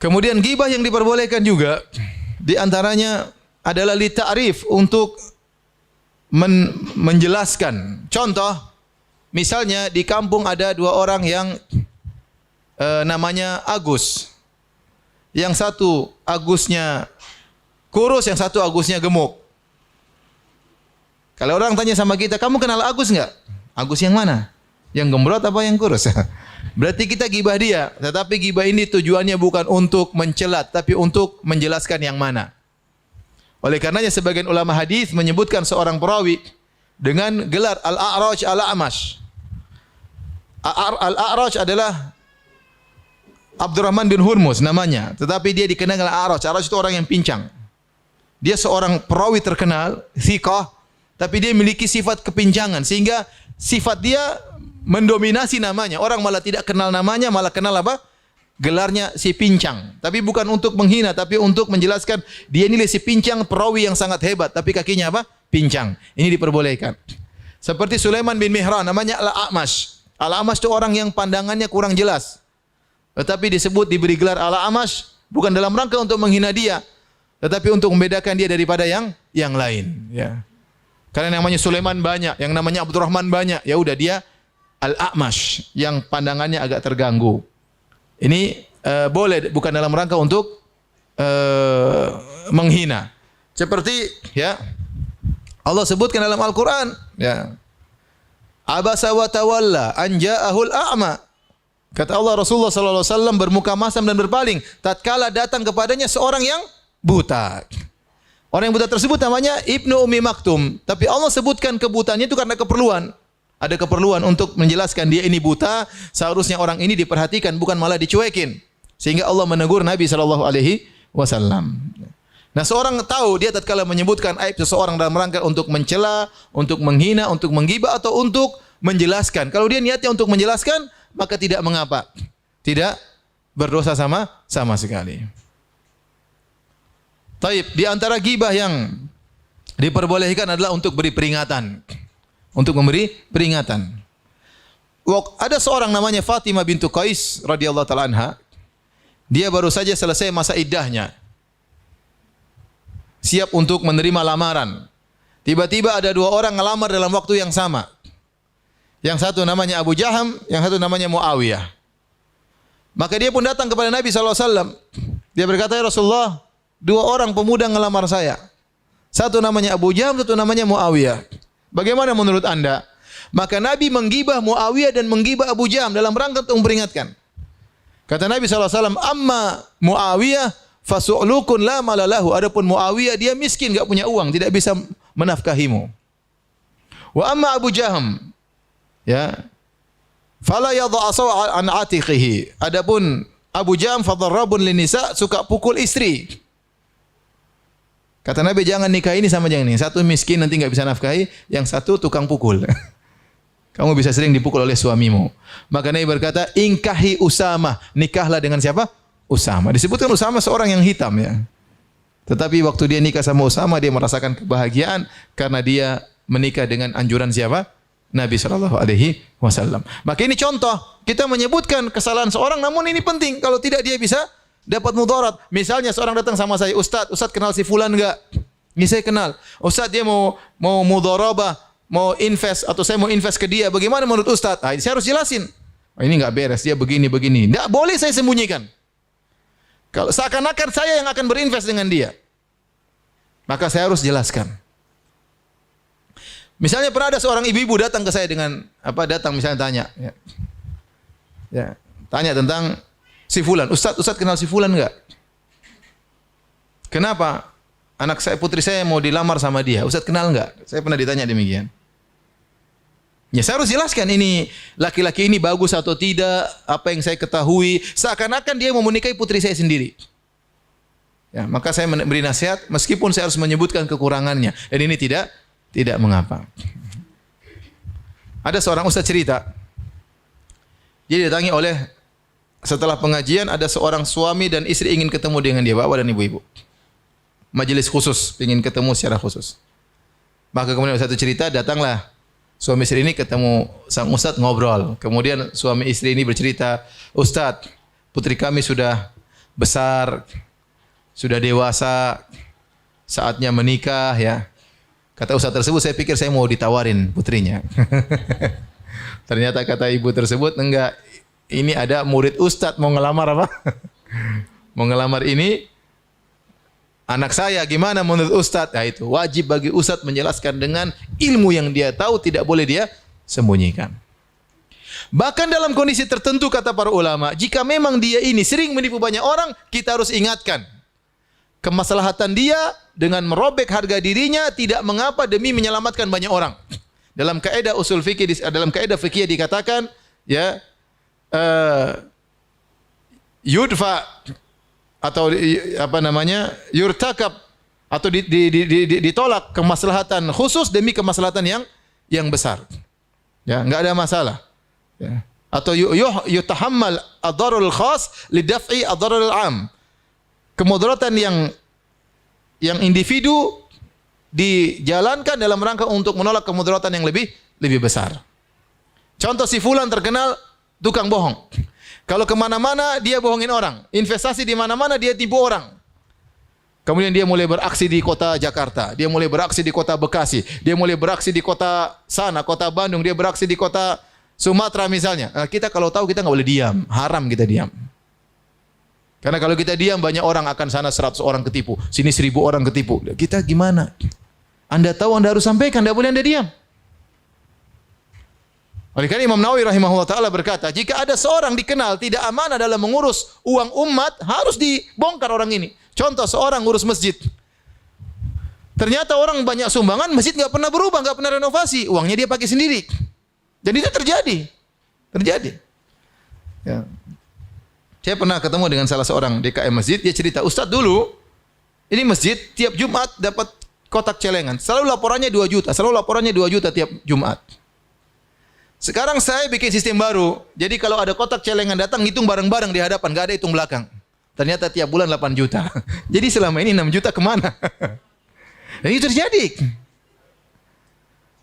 Kemudian ghibah yang diperbolehkan juga di antaranya adalah li ta'rif, untuk menjelaskan. Contoh, misalnya di kampung ada dua orang yang namanya Agus. Yang satu Agusnya kurus, yang satu Agusnya gemuk. Kalau orang tanya sama kita, kamu kenal Agus enggak? Agus yang mana? Yang gembrot apa yang kurus? Berarti kita gibah dia. Tetapi gibah ini tujuannya bukan untuk mencelat, tapi untuk menjelaskan yang mana. Oleh karenanya sebagian ulama hadis menyebutkan seorang perawi dengan gelar Al-A'raj Al-A'mash. Al-A'raj adalah Abdurrahman bin Hurmuz namanya, tetapi dia dikenal dengan A'raj. A'raj itu orang yang pincang. Dia seorang perawi terkenal, thiqah, tapi dia memiliki sifat kepincangan sehingga sifat dia mendominasi namanya. Orang malah tidak kenal namanya, malah kenal apa? Gelarnya si pincang. Tapi bukan untuk menghina, tapi untuk menjelaskan dia ini si pincang, perawi yang sangat hebat, tapi kakinya apa? Pincang. Ini diperbolehkan. Seperti Sulaiman bin Mihran, namanya Al-A'mash. Al-A'mash itu orang yang pandangannya kurang jelas. Tetapi disebut diberi gelar Al-A'mash bukan dalam rangka untuk menghina dia, tetapi untuk membedakan dia daripada yang lain, ya. Karena yang namanya Sulaiman banyak, yang namanya Abdurrahman banyak, ya udah dia Al-A'mash yang pandangannya agak terganggu. Ini boleh, bukan dalam rangka untuk menghina. Seperti ya Allah sebutkan dalam Al-Qur'an, ya. Abasa wa tawalla an ja'ahul a'ma. Kata Allah, Rasulullah sallallahu alaihi wasallam bermuka masam dan berpaling tatkala datang kepadanya seorang yang buta. Orang yang buta tersebut namanya Ibnu Ummi Maktum, tapi Allah sebutkan kebutaannya itu karena keperluan. Ada keperluan untuk menjelaskan dia ini buta, seharusnya orang ini diperhatikan bukan malah dicuekin. Sehingga Allah menegur Nabi sallallahu alaihi wasallam. Nah, seorang tahu dia tatkala menyebutkan aib seseorang dalam rangka untuk mencela, untuk menghina, untuk menggibah atau untuk menjelaskan. Kalau dia niatnya untuk menjelaskan, maka tidak mengapa. Tidak berdosa sama sekali. Taib, di antara gibah yang diperbolehkan adalah untuk beri peringatan. Untuk memberi peringatan. Ada seorang namanya Fatimah bintu Qais radhiyallahu taala anha. Dia baru saja selesai masa iddahnya. Siap untuk menerima lamaran. Tiba-tiba ada dua orang ngelamar dalam waktu yang sama. Yang satu namanya Abu Jaham, yang satu namanya Muawiyah. Maka dia pun datang kepada Nabi SAW. Dia berkata, ya Rasulullah, dua orang pemuda ngelamar saya. Satu namanya Abu Jaham, satu namanya Muawiyah. Bagaimana menurut anda? Maka Nabi menggibah Muawiyah dan menggibah Abu Jaham dalam rangka untuk memperingatkan. Kata Nabi SAW, amma Muawiyah fasu'lukun la malalahu. Adapun Muawiyah dia miskin, enggak punya uang, tidak bisa menafkahimu. Wa amma Abu Jaham, ya, fala yadha'asu an atiqihi. Adapun Abu Jaham fadarrabun linisa, suka pukul istri. Kata Nabi, jangan nikah ini sama yang ini. Satu miskin nanti enggak bisa nafkahi, yang satu tukang pukul. Kamu bisa sering dipukul oleh suamimu. Maka Nabi berkata, ingkahi Usamah, nikahlah dengan siapa? Usamah. Disebutkan Usamah seorang yang hitam, ya. Tetapi waktu dia nikah sama Usamah, dia merasakan kebahagiaan karena dia menikah dengan anjuran siapa? Nabi sallallahu alaihi wasallam. Maka ini contoh, kita menyebutkan kesalahan seorang, namun ini penting. Kalau tidak dia bisa dapat mudarat. Misalnya seorang datang sama saya, Ustaz kenal si fulan enggak? Ini saya kenal. Ustaz dia mau mudharabah, mau invest atau saya mau invest ke dia. Bagaimana menurut Ustaz? Saya harus jelasin. Ini enggak beres, dia begini. Enggak boleh saya sembunyikan. Kalau seakan-akan saya yang akan berinvest dengan dia, maka saya harus jelaskan. Misalnya pernah ada seorang ibu-ibu datang ke saya dengan datang misalnya tanya, tanya tentang si fulan. Ustaz kenal si fulan enggak? Kenapa? Anak saya, putri saya mau dilamar sama dia. Ustaz kenal enggak? Saya pernah ditanya demikian. Ya, saya harus jelaskan ini laki-laki ini bagus atau tidak, apa yang saya ketahui. Seakan-akan dia mau menikahi putri saya sendiri. Ya, maka saya memberi nasihat meskipun saya harus menyebutkan kekurangannya. Dan ini tidak mengapa. Ada seorang ustaz cerita. Dia didatangi oleh, setelah pengajian ada seorang suami dan istri ingin ketemu dengan dia, bapak dan ibu-ibu. Majelis khusus, ingin ketemu secara khusus. Maka kemudian satu cerita, datanglah suami istri ini ketemu sang ustaz ngobrol. Kemudian suami istri ini bercerita, Ustaz, putri kami sudah besar, sudah dewasa, saatnya menikah ya. Kata ustaz tersebut, saya pikir saya mau ditawarin putrinya. Ternyata kata ibu tersebut, enggak, ini ada murid ustaz mau ngelamar apa? Mau ngelamar ini anak saya, gimana menurut ustaz? Nah itu, wajib bagi ustaz menjelaskan dengan ilmu yang dia tahu, tidak boleh dia sembunyikan. Bahkan dalam kondisi tertentu kata para ulama, jika memang dia ini sering menipu banyak orang, kita harus ingatkan. Kemaslahatan dia dengan merobek harga dirinya tidak mengapa demi menyelamatkan banyak orang. Dalam kaidah usul fikih, dalam kaidah fikih dikatakan ya yudfa atau apa namanya yurtakab atau ditolak kemaslahatan khusus demi kemaslahatan yang besar. Ya, enggak ada masalah. Ya. Atau yutahammal ad-dararul khas lidaf'i ad-dararil 'am. Kemudaratan yang individu dijalankan dalam rangka untuk menolak kemudaratan yang lebih besar. Contoh, si fulan terkenal tukang bohong. Kalau kemana-mana dia bohongin orang, investasi di mana-mana dia tipu orang. Kemudian dia mulai beraksi di kota Jakarta, dia mulai beraksi di kota Bekasi, dia mulai beraksi di kota sana, kota Bandung, dia beraksi di kota Sumatera misalnya. Kita kalau tahu kita nggak boleh diam, haram kita diam. Karena kalau kita diam banyak orang akan sana 100 orang ketipu, sini 1000 orang ketipu. Kita gimana? Anda tahu Anda harus sampaikan, tidak boleh Anda diam. Oleh karena Imam Nawawi rahimahullah taala berkata, jika ada seorang dikenal tidak amanah dalam mengurus uang umat, harus dibongkar orang ini. Contoh, seorang ngurus masjid. Ternyata orang banyak sumbangan, masjid nggak pernah berubah, nggak pernah renovasi, uangnya dia pakai sendiri. Jadi itu terjadi. Ya. Saya pernah ketemu dengan salah seorang DKM masjid, dia cerita, Ustaz dulu, ini masjid tiap Jumat dapat kotak celengan. Selalu laporannya 2 juta tiap Jumat. Sekarang saya bikin sistem baru. Jadi kalau ada kotak celengan datang, hitung bareng-bareng di hadapan, enggak ada hitung belakang. Ternyata tiap bulan 8 juta. Jadi selama ini 6 juta kemana? Dan itu terjadi.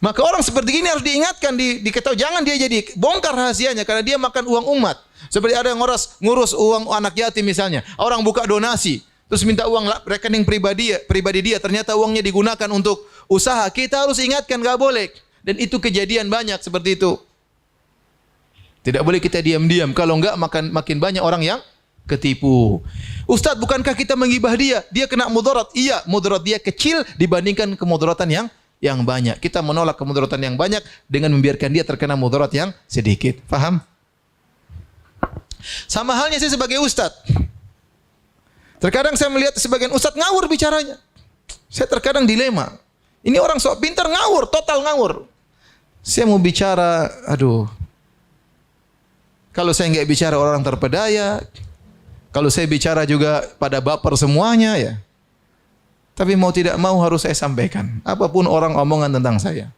Maka orang seperti ini harus diingatkan, diketahui, jangan dia jadi bongkar rahasianya karena dia makan uang umat. Seperti ada yang ngurus uang anak yatim misalnya. Orang buka donasi, terus minta uang rekening pribadi dia, ternyata uangnya digunakan untuk usaha. Kita harus ingatkan, enggak boleh. Dan itu kejadian banyak seperti itu. Tidak boleh kita diam-diam, kalau enggak makin banyak orang yang ketipu. Ustaz, bukankah kita menggibah dia? Dia kena mudarat. Iya, mudarat dia kecil dibandingkan kemudaratan yang banyak. Kita menolak kemudaratan yang banyak dengan membiarkan dia terkena mudarat yang sedikit. Faham? Sama halnya saya sebagai ustaz. Terkadang saya melihat sebagian ustaz ngawur bicaranya. Saya terkadang dilema. Ini orang sok pintar ngawur, total ngawur. Saya mau bicara, kalau saya enggak bicara orang terpedaya, kalau saya bicara juga pada baper semuanya ya. Tapi mau tidak mau harus saya sampaikan. Apapun orang omongan tentang saya.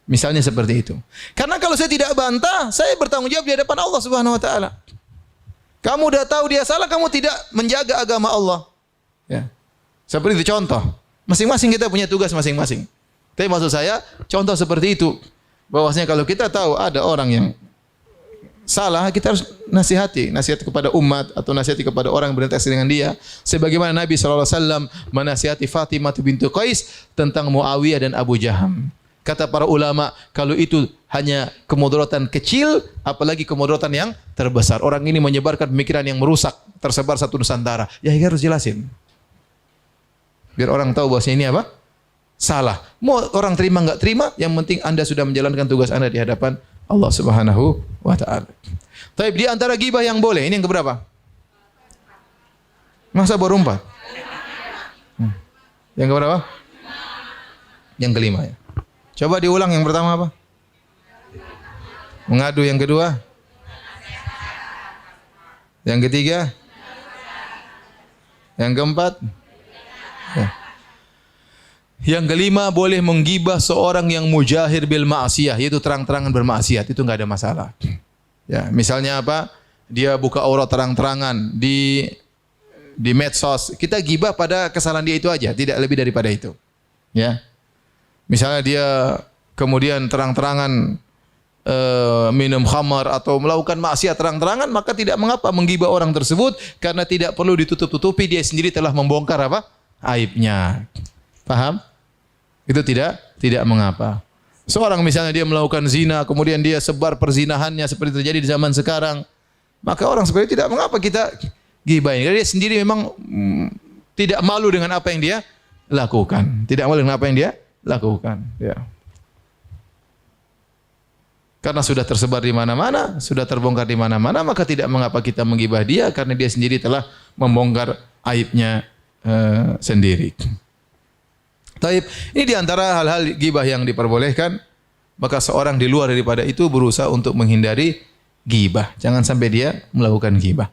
Misalnya seperti itu. Karena kalau saya tidak bantah, saya bertanggung jawab di hadapan Allah Subhanahu wa taala. Kamu udah tahu dia salah, kamu tidak menjaga agama Allah. Ya. Seperti itu contoh. Masing-masing kita punya tugas masing-masing. Tapi maksud saya, contoh seperti itu. Bahwasanya kalau kita tahu ada orang yang salah, kita harus nasihati kepada umat atau nasihati kepada orang yang berinteraksi dengan dia. Sebagaimana Nabi SAW menasihati Fatimah bintu Qais tentang Muawiyah dan Abu Jaham. Kata para ulama, kalau itu hanya kemudaratan kecil, apalagi kemudaratan yang terbesar. Orang ini menyebarkan pemikiran yang merusak, tersebar satu Nusantara. Ya harus jelasin. Biar orang tahu bahwasanya ini apa? Salah. Mau orang terima enggak terima, yang penting Anda sudah menjalankan tugas Anda di hadapan Allah Subhanahu wa taala. Tapi di antara ghibah yang boleh, ini yang keberapa? Masa baru 4? Yang keberapa? Yang kelima ya. Coba diulang, yang pertama apa? Mengadu. Yang kedua? Yang ketiga? Yang keempat? Ya. Yang kelima, boleh menggibah seorang yang mujahir bil ma'asiyah, yaitu terang-terangan bermaksiat, itu enggak ada masalah. Ya, misalnya apa? Dia buka aurat terang-terangan di medsos. Kita gibah pada kesalahan dia itu aja, tidak lebih daripada itu. Ya. Misalnya dia kemudian terang-terangan minum khamar atau melakukan maksiat terang-terangan, maka tidak mengapa menggibah orang tersebut karena tidak perlu ditutup-tutupi, dia sendiri telah membongkar apa? Aibnya. Paham? Itu tidak mengapa. Seorang misalnya dia melakukan zina, kemudian dia sebar perzinahannya seperti terjadi di zaman sekarang, maka orang seperti itu tidak mengapa kita gibahin. Karena dia sendiri memang tidak malu dengan apa yang dia lakukan. Tidak malu dengan apa yang dia lakukan. Ya. Karena sudah tersebar di mana-mana, sudah terbongkar di mana-mana, maka tidak mengapa kita menggibah dia karena dia sendiri telah membongkar aibnya sendiri. Taib, ini di antara hal-hal gibah yang diperbolehkan, maka seorang di luar daripada itu berusaha untuk menghindari gibah. Jangan sampai dia melakukan gibah.